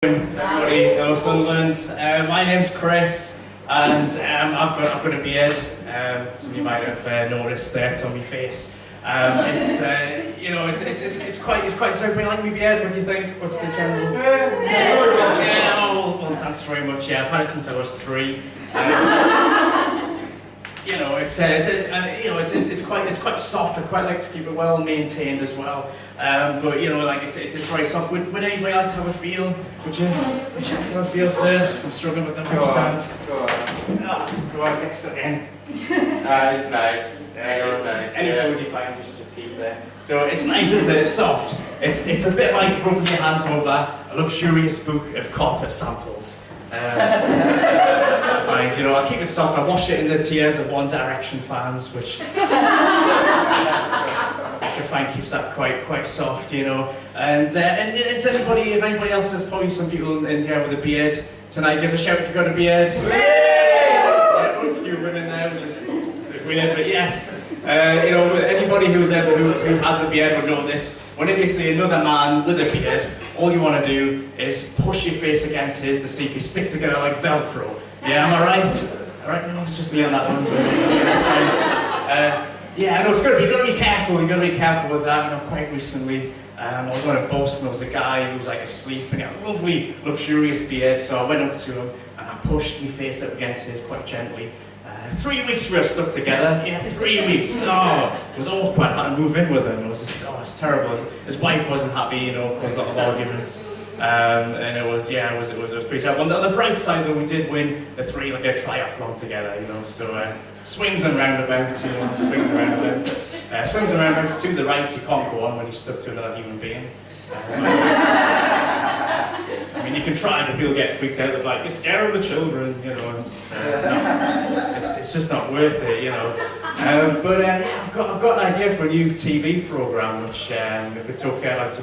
Everybody, hello Sunderland. My name's Chris, and I've got a beard. Some of you might have noticed that on my face. It's quite. Does everybody like my beard? What do you think? What's the general? Yeah. Oh, well, thanks very much. Yeah, I've had it since I was 3. It's quite soft. I quite like to keep it well maintained as well. But it's very soft. Would anybody like to have a feel? Would you like to have a feel, sir? I'm struggling with the mic stand. Go on. Go on, get stuck in. It's nice. It's nice. Any food you find, just keep there. So it's nice, isn't it? It's soft. It's a bit like rubbing your hands over a luxurious book of copper samples. I keep it soft. I wash it in the tears of One Direction fans, which I find keeps that quite soft, And it's if anybody else, there's probably some people in here with a beard tonight. Give us a shout if you've got a beard. Yeah, a few women there, which is weird, but yes. Anybody who has a beard would know this. Whenever you see another man with a beard, all you want to do is push your face against his to see if you stick together like Velcro. Yeah, am I right? Alright, no, it's just me on that one. But, that's fine. I know you've got to be careful. You've got to be careful with that. Quite recently, I was on a bus and there was a guy who was like asleep and he had a lovely, luxurious beard. So I went up to him and I pushed my face up against his quite gently. 3 weeks we were stuck together. Yeah, 3 weeks. Oh, it was awkward. I had to move in with him. It was it's terrible. His wife wasn't happy. Caused a lot of arguments. And it was pretty sad. On the bright side, though, we did win the 3 a triathlon together. So swings and roundabouts. Swings and roundabouts. Swings and roundabouts to the right. You can't go on when you're stuck to another human being. You can try, but people get freaked out. They're like, "You're scaring the children," It's just not worth it, I've got an idea for a new TV program, which, if it's okay, I'd like to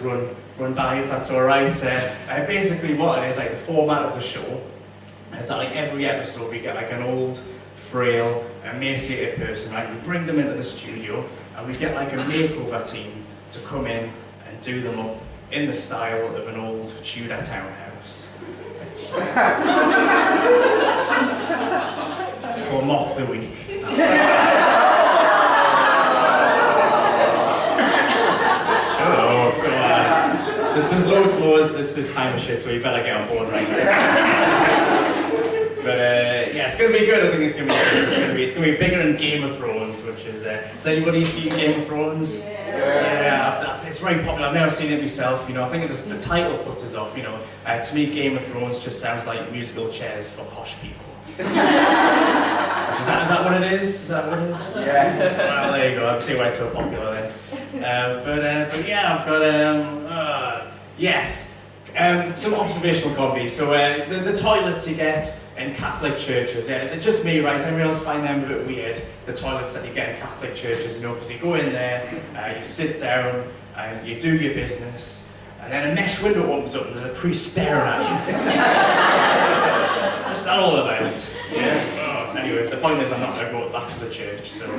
run by, if that's all right. Basically, what it is, the format of the show is that every episode we get an old, frail, emaciated person, right? We bring them into the studio, and we get a makeover team to come in and do them up in the style of an old Tudor townhouse. It's called Mock the Week. Shut up, go on. There's loads more this time of shit, so you better get on board right now. But it's going to be good. I think it's going to be good. It's going to be bigger than Game of Thrones, which is... has anybody seen Game of Thrones? Yeah, it's very popular. I've never seen it myself. I think the title puts us off. To me, Game of Thrones just sounds like musical chairs for posh people. Is that what it is? Is that what it is? Yeah. Well, there you go. I'd see why it's so popular then. But yeah, I've got yes. Some observational comedy. So the toilets you get in Catholic churches, is it just me, right? Does anyone else find them a bit weird? The toilets that you get in Catholic churches, because you go in there, you sit down, and you do your business, and then a mesh window opens up and there's a priest staring at you. What's that all about? Yeah. Oh, anyway, the point is I'm not going to go back to the church, so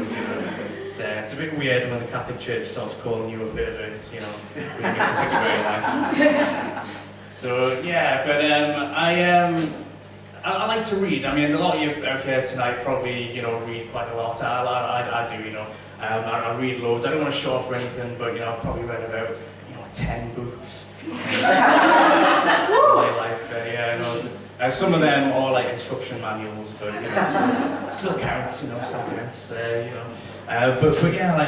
it's a bit weird when the Catholic Church starts calling you a pervert, Really makes you think about your life. So yeah, but I like to read. A lot of you out here tonight probably, read quite a lot. I do, I read loads. I don't want to show off or anything, but, I've probably read about, 10 books. My life, some of them are instruction manuals, but, still counts, still counts, But yeah, I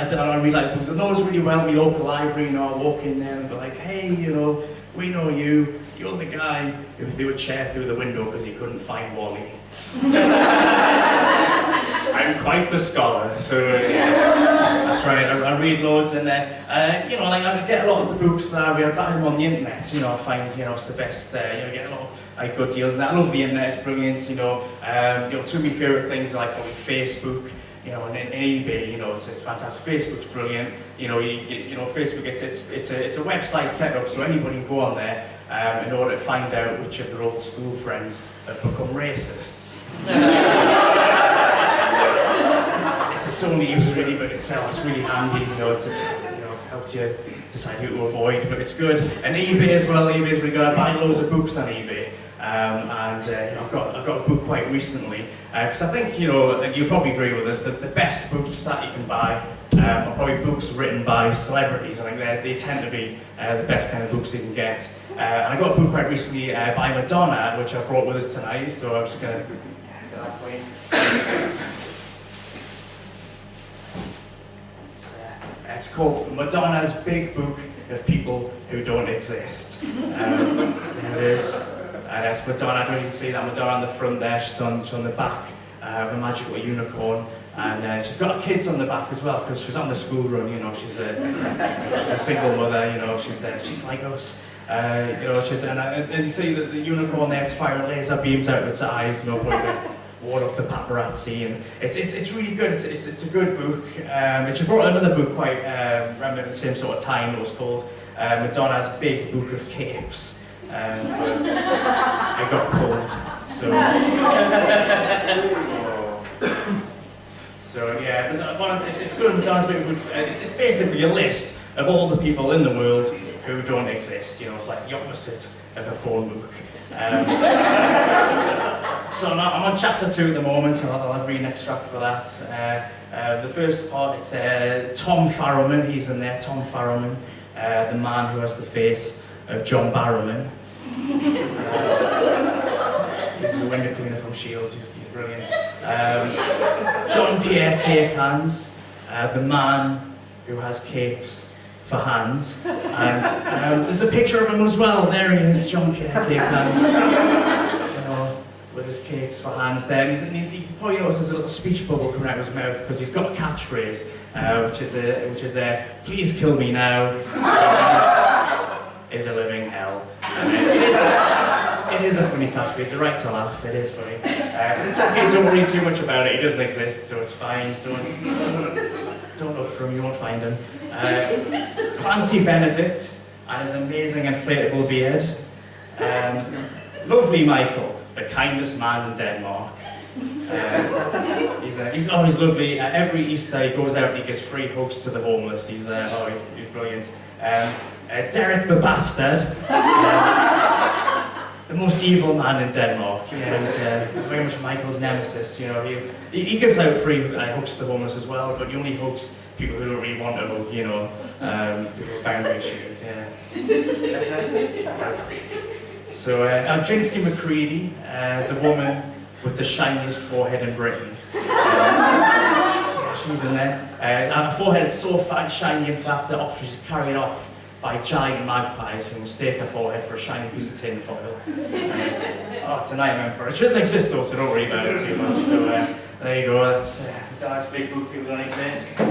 read books. I know it's really well in my local library, I walk in there and be like, hey, we know you. You're the guy who threw a chair through the window because he couldn't find Wally. I'm quite the scholar, so yes, that's right. I read loads in there. I get a lot of the books that I read, buy them on the internet. I find it's the best. Get a lot of good deals. And I love the internet. It's brilliant. Two of my favourite things are probably Facebook. And eBay, it's fantastic. Facebook's brilliant. Facebook, it's a website set up so anybody can go on there in order to find out which of their old school friends have become racists. It's only use really, but it's really handy. helped you decide who to avoid, but it's good. And eBay as well. eBay is really good. I buy loads of books on eBay. I've got a book quite recently, because I think, you'll probably agree with us, that the best books that you can buy are probably books written by celebrities. I think they tend to be the best kind of books you can get. And I got a book quite recently by Madonna, which I brought with us tonight, so I'm just going to get that for you. It's called Madonna's Big Book of People Who Don't Exist. There it is. And it's Madonna, I don't even see that Madonna on the front there, she's on the back of a magical unicorn. And she's got her kids on the back as well, because she's on the school run, she's a single mother, she's like us. And you see that the unicorn there, it's firing laser beams out of its eyes, putting the ward off the paparazzi, and it's really good. It's a good book. She brought another book quite around the same sort of time. It was called Madonna's Big Book of Capes. But I got pulled, so yeah. But it's good. Madonna's Big Book. It's basically a list of all the people in the world who don't exist. It's like the opposite of a phone book. So I'm on chapter 2 at the moment, and I'll read an extract for that. The first part, it's Tom Farrowman, he's in there, Tom Farrowman, the man who has the face of John Barrowman. He's the window cleaner from Shields, he's brilliant. Jean-Pierre Cakehans, the man who has cakes for hands, and there's a picture of him as well. There he is, Jean-Pierre Cakehans, with his cakes for hands there. And he probably knows there's a little speech bubble coming out of his mouth because he's got a catchphrase, which is "Please kill me now." Is a living hell. It is a funny catchphrase. It's a right to laugh. It is funny. It's okay. Don't worry too much about it. He doesn't exist, so it's fine. Don't look for him. You won't find him. Clancy Benedict and his amazing inflatable beard. Lovely Michael, the kindest man in Denmark. He's always lovely. Every Easter he goes out and he gives free hugs to the homeless. He's brilliant. Derek the Bastard, the most evil man in Denmark. He's very much Michael's nemesis. He gives out free hugs to the homeless as well, but he only hugs people who don't really want a hug. People with boundary issues. Yeah. So Jinxie McCready, the woman with the shiniest forehead in Britain. She's in there. Her forehead is so fat, shiny and fat that she's carried off by giant magpies who mistake her forehead for a shiny piece of tin foil. It's a nightmare for her. She doesn't exist though, so don't worry about it too much. So there you go, that's Madonna's Big Book, People Don't Exist. That's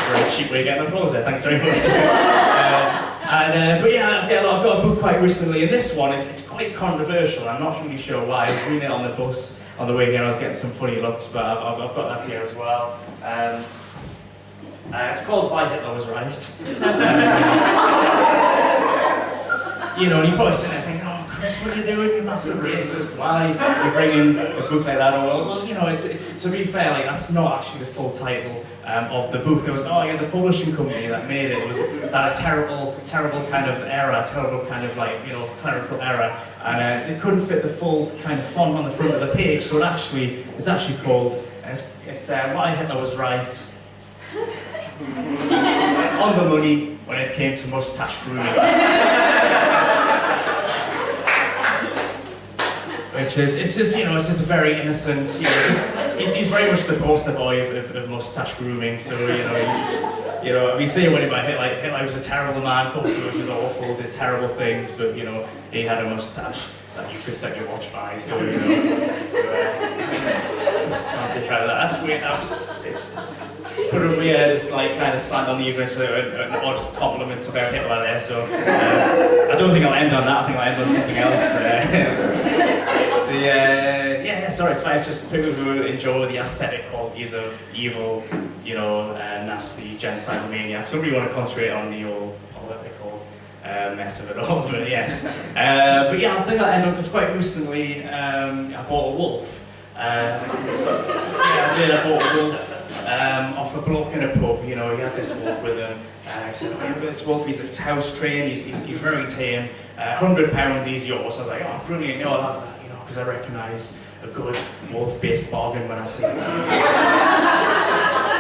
a very cheap way of getting applause there, thanks very much. But yeah, I've got a book quite recently, and this one, it's quite controversial. I'm not really sure why. I was reading it on the bus on the way here, I was getting some funny looks, but I've got that here as well. It's called Why Hitler Was Right. And you're probably sitting there thinking, oh, Chris, what are you doing, you massive racist? Why are you bringing a book like that? Well, it's to be fair, that's not actually the full title of the book. There was, the publishing company that made it was that a terrible kind of error, a terrible kind of clerical error, and it couldn't fit the full kind of font on the front of the page, so it's actually called, Why Hitler Was Right. On the money when it came to mustache grooming. Which is, it's just a very innocent, he's very much the poster boy of mustache grooming, so, we say when about Hitler was a terrible man, of course he was awful, did terrible things, but, he had a mustache that you could set your watch by, so, can't say proud of that. That's weird, it's put a weird, kind of slant on the evening, so an odd compliment about Hitler there, so, I don't think I'll end on that, I think I'll end on something else. Sorry, it's fine. It's just people who enjoy the aesthetic qualities of evil, nasty genocidal maniacs. I don't really want to concentrate on the old political mess of it all, but yes. I think I'll end up because quite recently I bought a wolf. I did. I bought a wolf. off a bloke in a pub. You know, he had this wolf with him. I said, oh, look at this wolf, he's house trained, he's very tame, £100, he's yours. I was like, oh, brilliant, I'll have that, you know, because I recognise a good wolf-based bargain when I see it.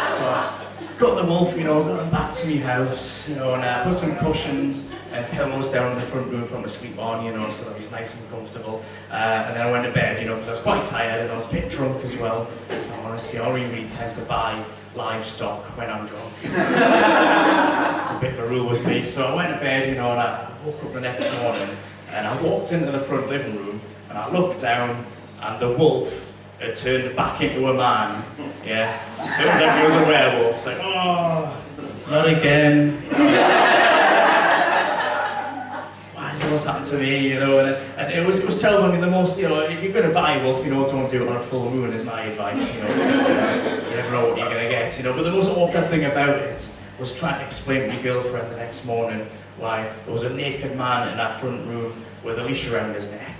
So I got the wolf, you know, got him back to my house, you know, and I put some cushions and pillows down in the front room for him to sleep on, you know, so that he's nice and comfortable. And then I went to bed, you know, because I was quite tired and I was a bit drunk as well. If I'm honest, I only really tend to buy livestock when I'm drunk. It's a bit of a rule with me. So I went to bed, you know, and I woke up the next morning and I walked into the front living room and I looked down and the wolf had turned back into a man. Yeah. So it was like he was a werewolf. It's like, oh, not again. Why is what's happened to me, you know? And it was terrible. I mean, the most, you know, if you're going to buy a wolf, you know, don't do it on a full moon, is my advice. You know, it's just, you never know what you're going to get, you know. But the most awkward thing about it was trying to explain to my girlfriend the next morning why there was a naked man in our front room with a leash around his neck.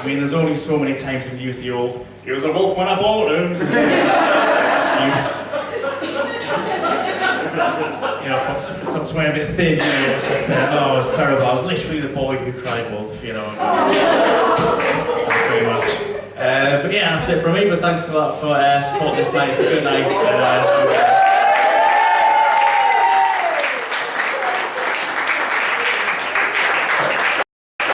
I mean, there's only so many times we've used the old, he was a wolf when I bought him, excuse. You know, stop swearing a bit thin, you know, it's just, oh, it's terrible. I was literally the boy who cried wolf, you know. Thanks very much. But yeah, that's it from me, but thanks a lot for supporting this night. It's a good night.